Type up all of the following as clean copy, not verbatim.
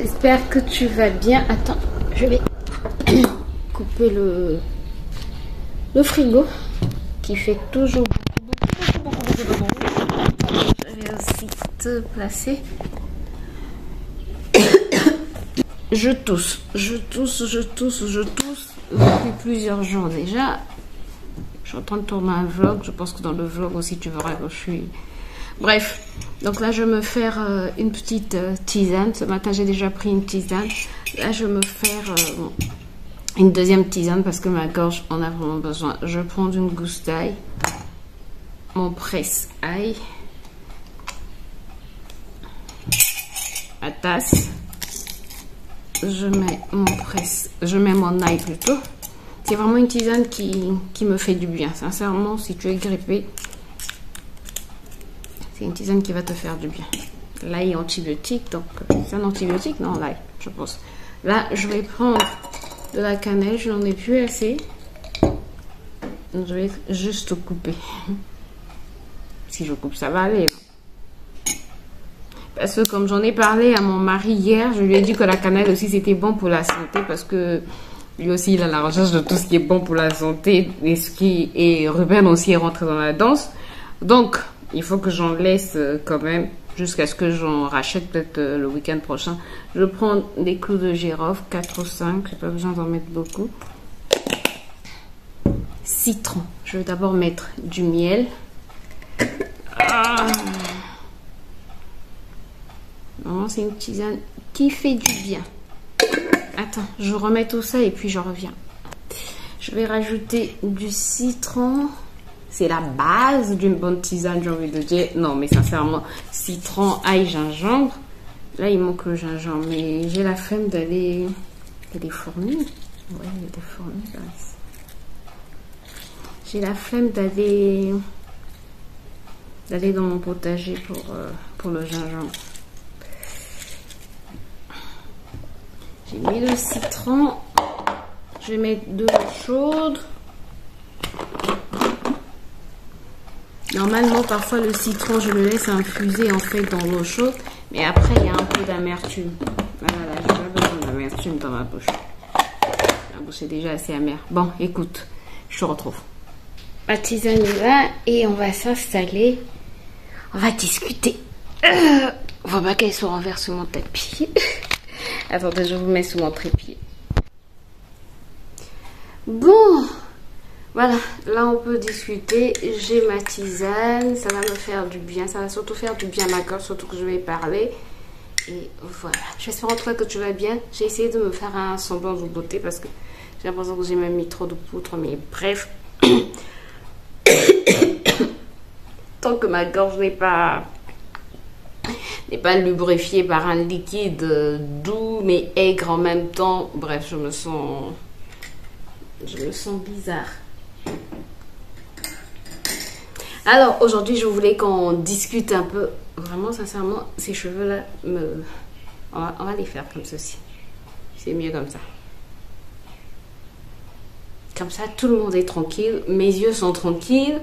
J'espère que tu vas bien. Attends, je vais couper le frigo qui fait toujours beaucoup. Je vais aussi te placer. Je tousse depuis plusieurs jours déjà. Je suis en train de tourner un vlog. Je pense que dans le vlog aussi tu verras que je suis... Bref, donc là je vais me faire une petite tisane. Ce matin j'ai déjà pris une tisane. Là je vais me faire une deuxième tisane parce que ma gorge en a vraiment besoin. Je vais prendre une gousse d'ail, mon presse-ail, ma tasse. Je mets mon ail plutôt. C'est vraiment une tisane qui me fait du bien. Sincèrement, si tu es grippé, c'est une tisane qui va te faire du bien. L'ail est antibiotique, donc c'est un antibiotique, non, l'ail, je pense. Là, je vais prendre de la cannelle, je n'en ai plus assez. Donc, je vais juste couper. Si je coupe, ça va aller. Parce que comme j'en ai parlé à mon mari hier, je lui ai dit que la cannelle aussi c'était bon pour la santé parce que lui aussi il a la recherche de tout ce qui est bon pour la santé et Ruben aussi est rentré dans la danse. Donc il faut que j'en laisse quand même jusqu'à ce que j'en rachète peut-être le week-end prochain. Je prends des clous de girofle, 4 ou 5, j'ai pas besoin d'en mettre beaucoup. Citron, je vais d'abord mettre du miel. Vraiment, c'est une tisane qui fait du bien. Attends, je remets tout ça et puis je reviens. Je vais rajouter du citron. C'est la base d'une bonne tisane, j'ai envie de dire. Non, mais sincèrement, citron, ail, gingembre. Là, il manque le gingembre, mais j'ai la flemme d'aller... Il y a des fourmis. Ouais, il y a des fourmis, là. J'ai la flemme d'aller dans mon potager pour le gingembre. J'ai mis le citron. Je vais mettre de l'eau chaude. Normalement, parfois, le citron, je le laisse infuser en fait dans l'eau chaude. Mais après, il y a un peu d'amertume. Voilà, j'ai pas besoin d'amertume dans ma bouche. Ma bouche est déjà assez amère. Bon, écoute, je te retrouve. Ma tisane est là et on va s'installer. On va discuter. Faut pas qu'elle soit renversée sur mon tapis. Attendez, je vous mets sous mon trépied. Bon, voilà, là on peut discuter. J'ai ma tisane, ça va me faire du bien. Ça va surtout faire du bien à ma gorge, surtout que je vais parler. Et voilà, j'espère en tout cas que tu vas bien. J'ai essayé de me faire un semblant de beauté parce que j'ai l'impression que j'ai même mis trop de poudre. Mais bref, tant que ma gorge n'est pas lubrifié par un liquide doux mais aigre en même temps. Bref, je me sens bizarre. Alors aujourd'hui, je voulais qu'on discute un peu. Vraiment, sincèrement, ces cheveux-là, on va les faire comme ceci. C'est mieux comme ça. Comme ça, tout le monde est tranquille. Mes yeux sont tranquilles.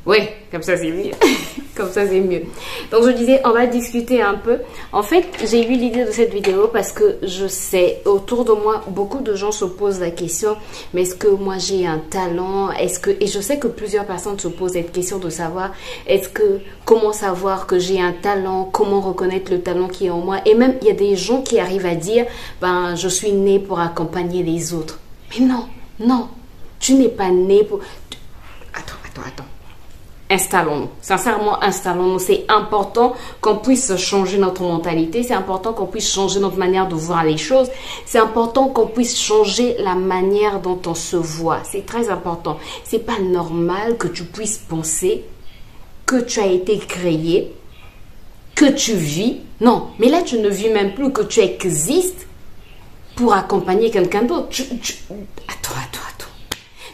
Oui, comme ça c'est mieux. Comme ça c'est mieux. Donc je disais, on va discuter un peu. En fait, j'ai eu l'idée de cette vidéo parce que je sais, autour de moi, beaucoup de gens se posent la question, mais est-ce que moi j'ai un talent? Et je sais que plusieurs personnes se posent cette question de savoir, comment savoir que j'ai un talent? Comment reconnaître le talent qui est en moi? Et même, il y a des gens qui arrivent à dire, ben, je suis né pour accompagner les autres. Mais non, tu n'es pas né pour... Attends. Installons-nous. Sincèrement, installons-nous. C'est important qu'on puisse changer notre mentalité. C'est important qu'on puisse changer notre manière de voir les choses. C'est important qu'on puisse changer la manière dont on se voit. C'est très important. C'est pas normal que tu puisses penser que tu as été créé, que tu vis. Non, mais là, tu ne vis même plus, que tu existes pour accompagner quelqu'un d'autre. Attends.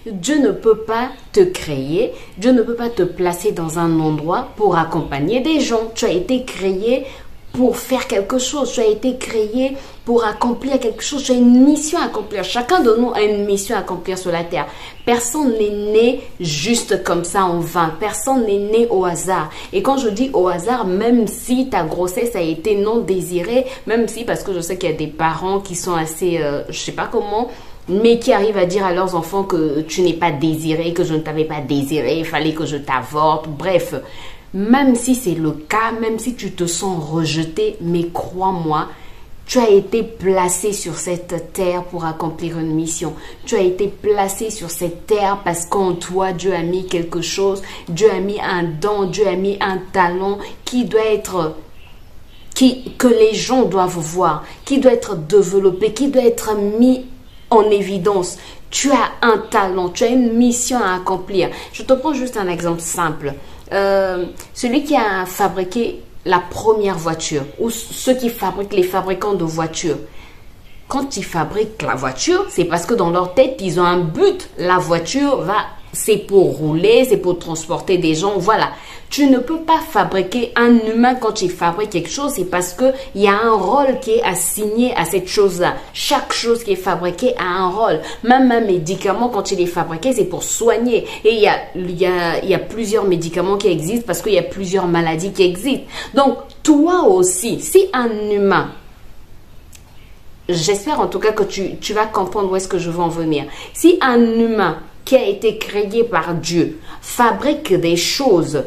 Dieu ne peut pas te créer, Dieu ne peut pas te placer dans un endroit pour accompagner des gens. Tu as été créé pour faire quelque chose. Tu as été créé pour accomplir quelque chose. Tu as une mission à accomplir. Chacun de nous a une mission à accomplir sur la terre. Personne n'est né juste comme ça en vain. Personne n'est né au hasard. Et quand je dis au hasard, même si ta grossesse a été non désirée, même si, parce que je sais qu'il y a des parents qui sont assez, je sais pas comment, mais qui arrivent à dire à leurs enfants que tu n'es pas désiré, que je ne t'avais pas désiré, il fallait que je t'avorte, bref. Même si c'est le cas, même si tu te sens rejeté, mais crois-moi, tu as été placé sur cette terre pour accomplir une mission. Tu as été placé sur cette terre parce qu'en toi, Dieu a mis quelque chose. Dieu a mis un don, Dieu a mis un talent qui doit être, que les gens doivent voir, qui doit être développé, qui doit être mis en évidence. Tu as un talent, tu as une mission à accomplir. Je te prends juste un exemple simple. Celui qui a fabriqué la première voiture, ou ceux qui fabriquent, les fabricants de voitures, quand ils fabriquent la voiture, c'est parce que dans leur tête, ils ont un but. La voiture c'est pour rouler, c'est pour transporter des gens, voilà. Tu ne peux pas fabriquer un humain quand tu fabriques quelque chose, c'est parce qu'il y a un rôle qui est assigné à cette chose-là. Chaque chose qui est fabriquée a un rôle. Même un médicament, quand il est fabriqué, c'est pour soigner. Et il y a plusieurs médicaments qui existent parce qu'il y a plusieurs maladies qui existent. Donc, toi aussi, si un humain, j'espère en tout cas que tu vas comprendre où est-ce que je veux en venir. Si un humain qui a été créé par Dieu fabrique des choses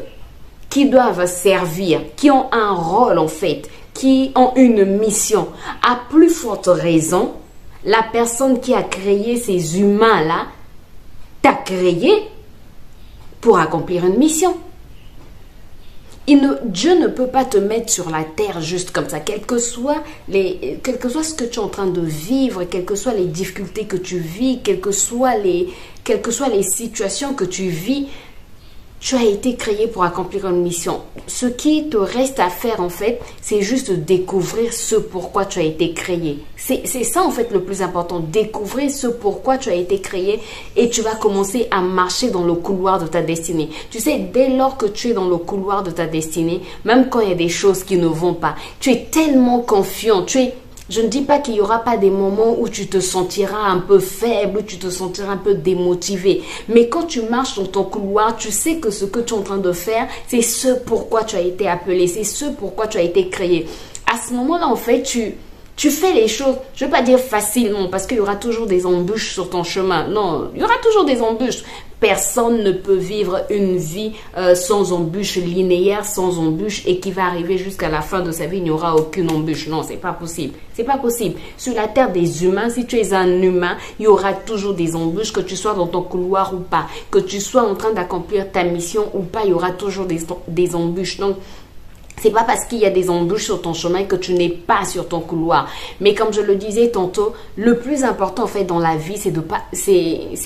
qui doivent servir, qui ont un rôle en fait, qui ont une mission, à plus forte raison, la personne qui a créé ces humains-là t'a créé pour accomplir une mission. Dieu ne peut pas te mettre sur la terre juste comme ça, quel que soit ce que tu es en train de vivre, quelles que soient les difficultés que tu vis, quelles que soient les situations que tu vis. Tu as été créé pour accomplir une mission. Ce qui te reste à faire, en fait, c'est juste découvrir ce pourquoi tu as été créé. C'est ça, en fait, le plus important. Découvrir ce pourquoi tu as été créé et tu vas commencer à marcher dans le couloir de ta destinée. Tu sais, dès lors que tu es dans le couloir de ta destinée, même quand il y a des choses qui ne vont pas, tu es tellement confiant, je ne dis pas qu'il n'y aura pas des moments où tu te sentiras un peu faible, où tu te sentiras un peu démotivé. Mais quand tu marches dans ton couloir, tu sais que ce que tu es en train de faire, c'est ce pourquoi tu as été appelé, c'est ce pourquoi tu as été créé. À ce moment-là, en fait, tu fais les choses, je ne veux pas dire facilement, parce qu'il y aura toujours des embûches sur ton chemin. Non, il y aura toujours des embûches. Personne ne peut vivre une vie sans embûches, linéaire, sans embûches, et qui va arriver jusqu'à la fin de sa vie, il n'y aura aucune embûche. Non, c'est pas possible. C'est pas possible. Sur la terre des humains, si tu es un humain, il y aura toujours des embûches, que tu sois dans ton couloir ou pas, que tu sois en train d'accomplir ta mission ou pas, il y aura toujours des embûches. Donc, c'est pas parce qu'il y a des embûches sur ton chemin que tu n'es pas sur ton couloir. Mais comme je le disais tantôt, le plus important en fait dans la vie, c'est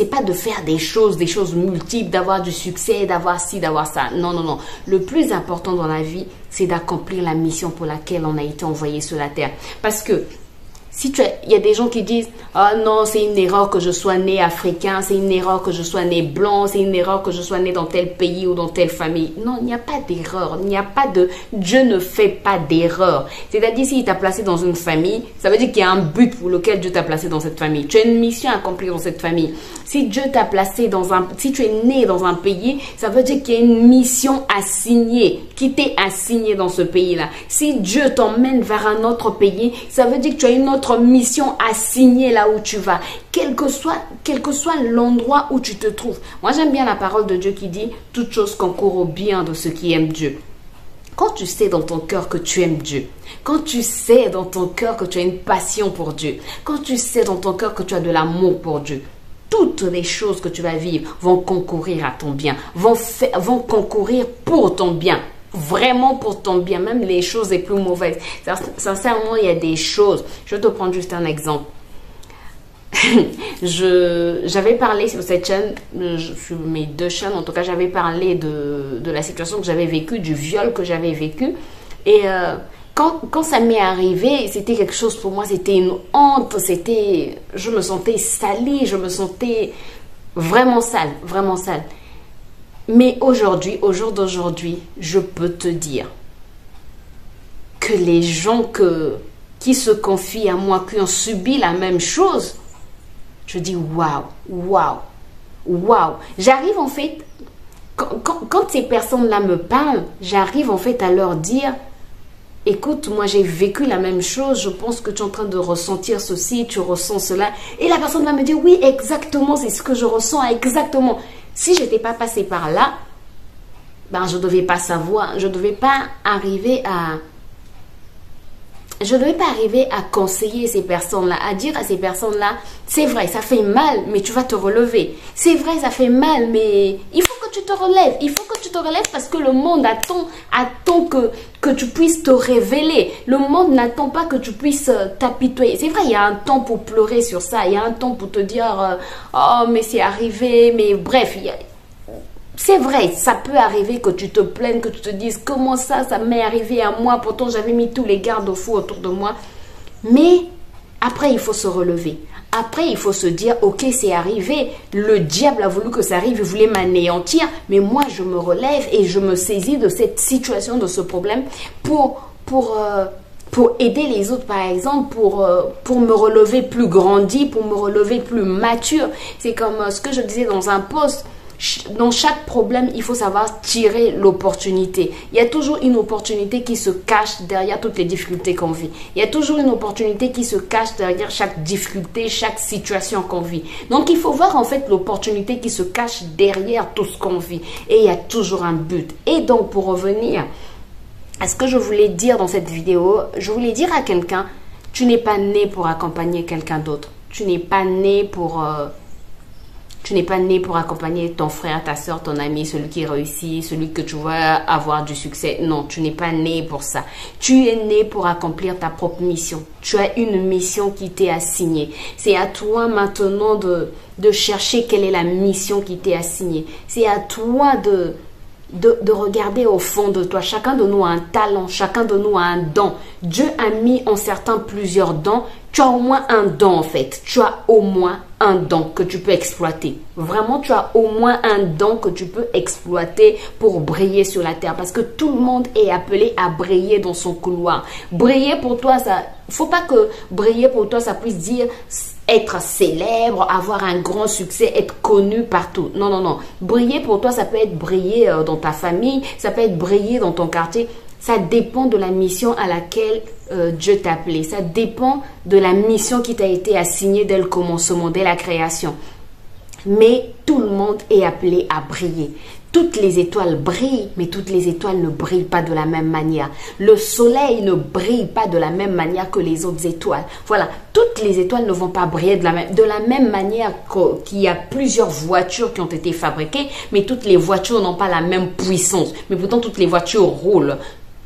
pas de faire des choses multiples, d'avoir du succès, d'avoir ci, d'avoir ça. Non, non, non. Le plus important dans la vie, c'est d'accomplir la mission pour laquelle on a été envoyé sur la terre. Parce que il y a des gens qui disent « Ah non, c'est une erreur que je sois né africain, c'est une erreur que je sois né blanc, c'est une erreur que je sois né dans tel pays ou dans telle famille. » Non, il n'y a pas d'erreur, il n'y a pas de... Dieu ne fait pas d'erreur. C'est-à-dire, s'il t'a placé dans une famille, ça veut dire qu'il y a un but pour lequel Dieu t'a placé dans cette famille. Tu as une mission à accomplir dans cette famille. Si Dieu t'a placé si tu es né dans un pays, ça veut dire qu'il y a une mission assignée, qui t'est assignée dans ce pays-là. Si Dieu t'emmène vers un autre pays, ça veut dire que tu as une autre mission assignée là où tu vas, quel que soit l'endroit où tu te trouves. Moi, j'aime bien la parole de Dieu qui dit « Toute chose concourt au bien de ceux qui aiment Dieu ». Quand tu sais dans ton cœur que tu aimes Dieu, quand tu sais dans ton cœur que tu as une passion pour Dieu, quand tu sais dans ton cœur que tu as de l'amour pour Dieu, toutes les choses que tu vas vivre vont concourir à ton bien, vont concourir pour ton bien. Vraiment pour ton bien, même les choses les plus mauvaises. Sincèrement, il y a des choses. Je vais te prendre juste un exemple. J'avais parlé sur cette chaîne, sur mes deux chaînes, en tout cas, j'avais parlé de la situation que j'avais vécue, du viol que j'avais vécu. Et quand ça m'est arrivé, c'était quelque chose pour moi, c'était une honte, je me sentais salie, je me sentais vraiment sale, vraiment sale. Mais aujourd'hui, au jour d'aujourd'hui, je peux te dire que les gens qui se confient à moi, qui ont subi la même chose, je dis waouh, waouh, waouh. J'arrive en fait, quand ces personnes-là me parlent, j'arrive en fait à leur dire, écoute, moi j'ai vécu la même chose, je pense que tu es en train de ressentir ceci, tu ressens cela. Et la personne va me dire, oui, exactement, c'est ce que je ressens, exactement. Si je n'étais pas passée par là, ben, je ne devais pas savoir, je ne devais pas arriver à... Je ne devais pas arriver à conseiller ces personnes-là, à dire à ces personnes-là, c'est vrai, ça fait mal, mais tu vas te relever. C'est vrai, ça fait mal, mais il faut que tu te relèves. Il faut que tu te relèves parce que le monde attend que tu puisses te révéler. Le monde n'attend pas que tu puisses t'apitoyer. C'est vrai, il y a un temps pour pleurer sur ça. Il y a un temps pour te dire, oh, mais c'est arrivé, mais bref, c'est vrai, ça peut arriver que tu te plaignes, que tu te dises comment ça m'est arrivé à moi, pourtant j'avais mis tous les garde-fous autour de moi. Mais après, il faut se relever. Après, il faut se dire, ok, c'est arrivé, le diable a voulu que ça arrive, il voulait m'anéantir, mais moi, je me relève et je me saisis de cette situation, de ce problème pour aider les autres, par exemple, pour me relever plus grandi, pour me relever plus mature. C'est comme ce que je disais dans un post. Dans chaque problème, il faut savoir tirer l'opportunité. Il y a toujours une opportunité qui se cache derrière toutes les difficultés qu'on vit. Il y a toujours une opportunité qui se cache derrière chaque difficulté, chaque situation qu'on vit. Donc, il faut voir en fait l'opportunité qui se cache derrière tout ce qu'on vit. Et il y a toujours un but. Et donc, pour revenir à ce que je voulais dire dans cette vidéo, je voulais dire à quelqu'un, tu n'es pas né pour accompagner quelqu'un d'autre. Tu n'es pas né pour... Tu n'es pas né pour accompagner ton frère, ta soeur, ton ami, celui qui réussit, celui que tu vois avoir du succès. Non, tu n'es pas né pour ça. Tu es né pour accomplir ta propre mission. Tu as une mission qui t'est assignée. C'est à toi maintenant de chercher quelle est la mission qui t'est assignée. C'est à toi de regarder au fond de toi. Chacun de nous a un talent, chacun de nous a un don. Dieu a mis en certains plusieurs dons. Tu as au moins un don en fait. Tu as au moins un don que tu peux exploiter. Vraiment, tu as au moins un don que tu peux exploiter pour briller sur la terre. Parce que tout le monde est appelé à briller dans son couloir. Briller pour toi, ça... faut pas que briller pour toi, ça puisse dire être célèbre, avoir un grand succès, être connu partout. Non, non, non. Briller pour toi, ça peut être briller dans ta famille, ça peut être briller dans ton quartier. Ça dépend de la mission à laquelle Dieu t'a appelé. Ça dépend de la mission qui t'a été assignée dès le commencement, dès la création. Mais tout le monde est appelé à briller. Toutes les étoiles brillent, mais toutes les étoiles ne brillent pas de la même manière. Le soleil ne brille pas de la même manière que les autres étoiles. Voilà, toutes les étoiles ne vont pas briller de la même manière qu'il y a plusieurs voitures qui ont été fabriquées, mais toutes les voitures n'ont pas la même puissance. Mais pourtant, toutes les voitures roulent.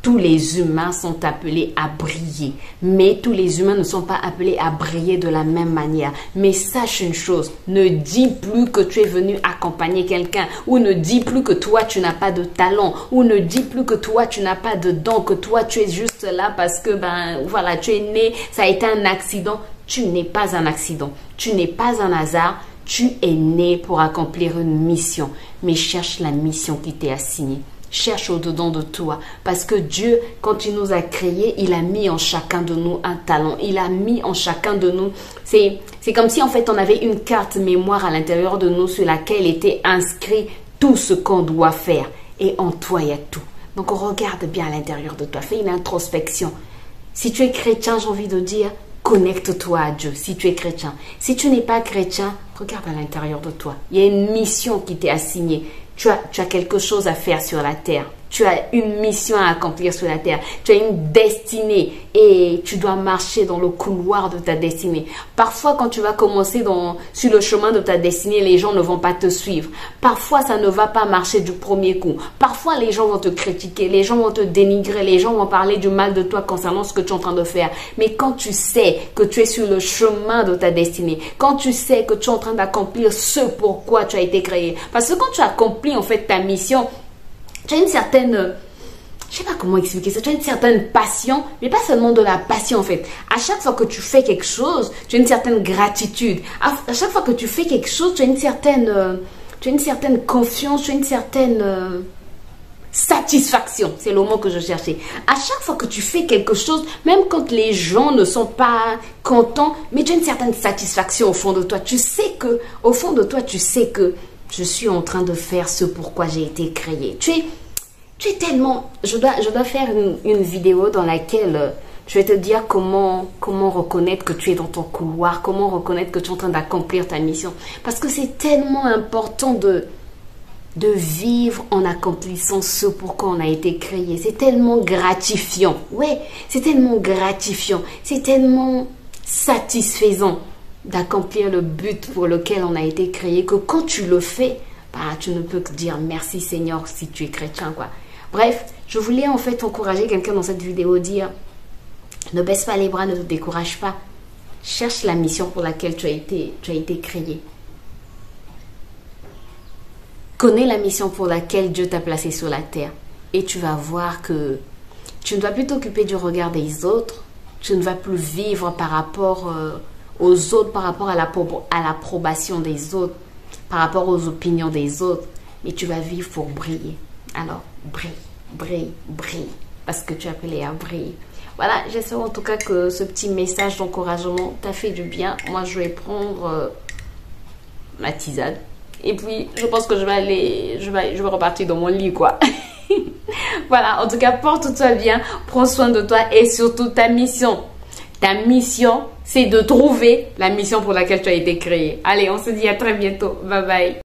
Tous les humains sont appelés à briller, mais tous les humains ne sont pas appelés à briller de la même manière. Mais sache une chose, ne dis plus que tu es venu accompagner quelqu'un, ou ne dis plus que toi tu n'as pas de talent, ou ne dis plus que toi tu n'as pas de don, que toi tu es juste là parce que voilà, tu es né, ça a été un accident. Tu n'es pas un accident, tu n'es pas un hasard. Tu es né pour accomplir une mission, mais cherche la mission qui t'est assignée. Cherche au-dedans de toi. Parce que Dieu, quand il nous a créés, il a mis en chacun de nous un talent. Il a mis en chacun de nous... C'est comme si en fait on avait une carte mémoire à l'intérieur de nous sur laquelle était inscrit tout ce qu'on doit faire. Et en toi, il y a tout. Donc regarde bien à l'intérieur de toi. Fais une introspection. Si tu es chrétien, j'ai envie de dire, connecte-toi à Dieu si tu es chrétien. Si tu n'es pas chrétien, regarde à l'intérieur de toi. Il y a une mission qui t'est assignée. Tu as quelque chose à faire sur la terre. Tu as une mission à accomplir sur la terre. Tu as une destinée et tu dois marcher dans le couloir de ta destinée. Parfois, quand tu vas commencer sur le chemin de ta destinée, les gens ne vont pas te suivre. Parfois, ça ne va pas marcher du premier coup. Parfois, les gens vont te critiquer, les gens vont te dénigrer, les gens vont parler du mal de toi concernant ce que tu es en train de faire. Mais quand tu sais que tu es sur le chemin de ta destinée, quand tu sais que tu es en train d'accomplir ce pourquoi tu as été créé, parce que quand tu accomplis en fait ta mission, tu as une certaine, je sais pas comment expliquer ça, tu as une certaine passion, mais pas seulement de la passion en fait. À chaque fois que tu fais quelque chose, tu as une certaine gratitude. À chaque fois que tu fais quelque chose, tu as une certaine confiance, tu as une certaine, Satisfaction, c'est le mot que je cherchais. À chaque fois que tu fais quelque chose, même quand les gens ne sont pas contents, mais tu as une certaine satisfaction au fond de toi. Tu sais que, au fond de toi, tu sais que je suis en train de faire ce pourquoi j'ai été créé. Tu es tellement... Je dois faire une vidéo dans laquelle je vais te dire comment reconnaître que tu es dans ton couloir, comment reconnaître que tu es en train d'accomplir ta mission. Parce que c'est tellement important de vivre en accomplissant ce pourquoi on a été créé. C'est tellement gratifiant. Ouais, c'est tellement gratifiant. C'est tellement satisfaisant d'accomplir le but pour lequel on a été créé que quand tu le fais, bah, tu ne peux que dire merci Seigneur si tu es chrétien, quoi. Bref, je voulais en fait encourager quelqu'un dans cette vidéo, dire ne baisse pas les bras, ne te décourage pas. Cherche la mission pour laquelle tu as été créé. Connais la mission pour laquelle Dieu t'a placé sur la terre. Et tu vas voir que tu ne vas plus t'occuper du regard des autres. Tu ne vas plus vivre par rapport aux autres, par rapport à l'approbation des autres, par rapport aux opinions des autres. Mais tu vas vivre pour briller. Alors, brille, brille, brille. Parce que tu es appelé à briller. Voilà, j'espère en tout cas que ce petit message d'encouragement t'a fait du bien. Moi, je vais prendre ma tisane. Et puis, je pense que je vais repartir dans mon lit, quoi. Voilà, en tout cas, porte-toi bien, prends soin de toi et surtout ta mission. Ta mission, c'est de trouver la mission pour laquelle tu as été créé. Allez, on se dit à très bientôt. Bye bye.